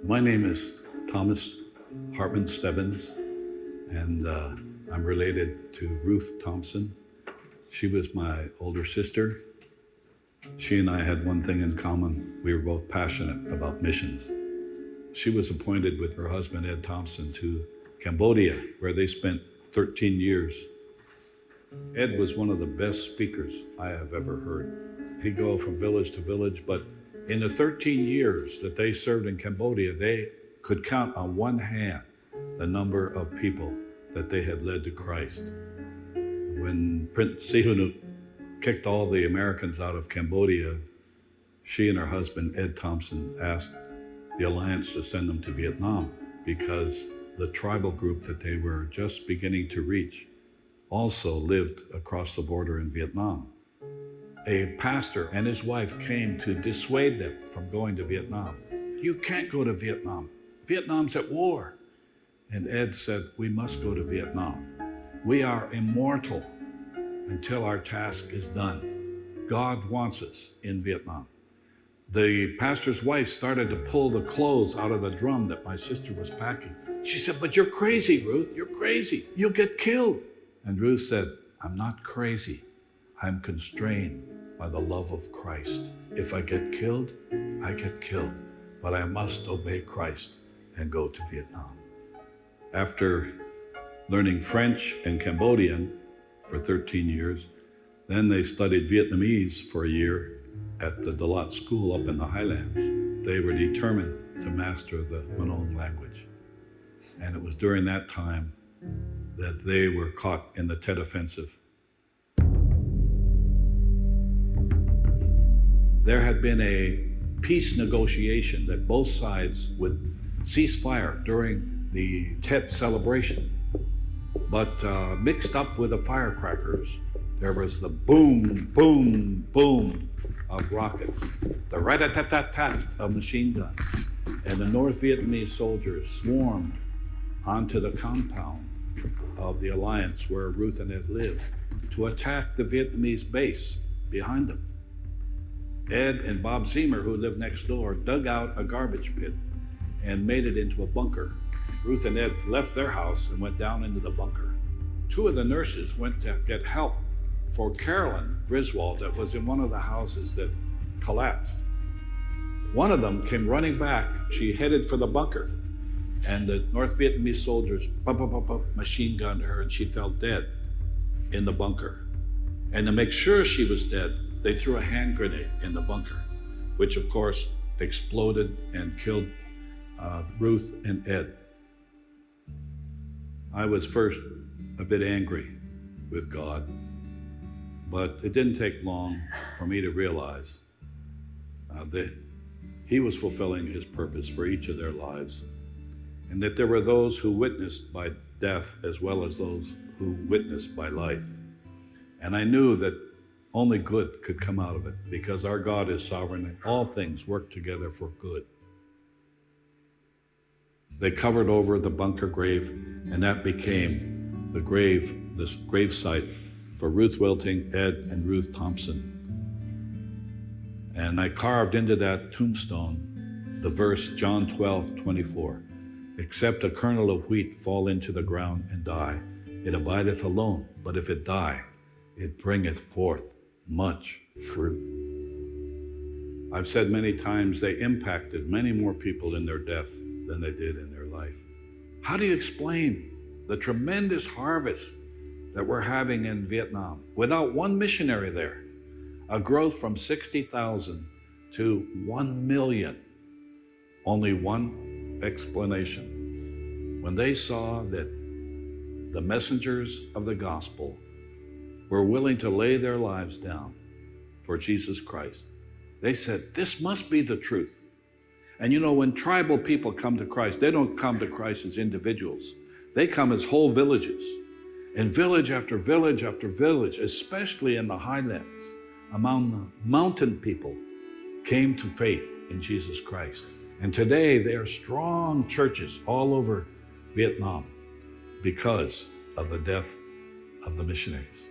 My name is Thomas Hartman Stebbins, and I'm related to Ruth Thompson. She was my older sister. She and I had one thing in common. We were both passionate about missions. She was appointed with her husband, Ed Thompson, to Cambodia, where they spent 13 years. Ed was one of the best speakers I have ever heard. He'd go from village to village, but in the 13 years that they served in Cambodia, they could count on one hand the number of people that they had led to Christ. When Prince Sihanouk kicked all the Americans out of Cambodia, she and her husband, Ed Thompson, asked the Alliance to send them to Vietnam because the tribal group that they were just beginning to reach also lived across the border in Vietnam. A pastor and his wife came to dissuade them from going to Vietnam. You can't go to Vietnam. Vietnam's at war. And Ed said, we must go to Vietnam. We are immortal until our task is done. God wants us in Vietnam. The pastor's wife started to pull the clothes out of the drum that my sister was packing. She said, but you're crazy, Ruth, you're crazy. You'll get killed. And Ruth said, I'm not crazy. I'm constrained by the love of Christ. If I get killed, I get killed, but I must obey Christ and go to Vietnam. After learning French and Cambodian for 13 years, then they studied Vietnamese for a year at the Dalat School up in the highlands. They were determined to master the Manoan language. And it was during that time that they were caught in the Tet Offensive. There had been a peace negotiation that both sides would cease fire during the Tet celebration. But mixed up with the firecrackers, there was the boom, boom, boom of rockets, the rat-a-tat-tat-tat of machine guns, and the North Vietnamese soldiers swarmed onto the compound of the Alliance where Ruth and Ed lived to attack the Vietnamese base behind them. Ed and Bob Zemer, who lived next door, dug out a garbage pit and made it into a bunker. Ruth and Ed left their house and went down into the bunker. Two of the nurses went to get help for Carolyn Griswold that was in one of the houses that collapsed. One of them came running back. She headed for the bunker, and the North Vietnamese soldiers machine gunned her, and she fell dead in the bunker. And to make sure she was dead, they threw a hand grenade in the bunker, which of course exploded and killed Ruth and Ed. I was first a bit angry with God, but it didn't take long for me to realize that He was fulfilling His purpose for each of their lives, and that there were those who witnessed by death as well as those who witnessed by life. And I knew that only good could come out of it because our God is sovereign and all things work together for good. They covered over the bunker grave, and that became the grave, this grave site for Ruth Wilting, Ed, and Ruth Thompson. And I carved into that tombstone the verse John 12:24. Except a kernel of wheat fall into the ground and die, it abideth alone, but if it die, it bringeth forth much fruit. I've said many times they impacted many more people in their death than they did in their life. How do you explain the tremendous harvest that we're having in Vietnam without one missionary there? A growth from 60,000 to 1 million. Only one explanation. When they saw that the messengers of the gospel were willing to lay their lives down for Jesus Christ, they said, this must be the truth. And you know, when tribal people come to Christ, they don't come to Christ as individuals. They come as whole villages. And village after village after village, especially in the highlands, among the mountain people, came to faith in Jesus Christ. And today there are strong churches all over Vietnam because of the death of the missionaries.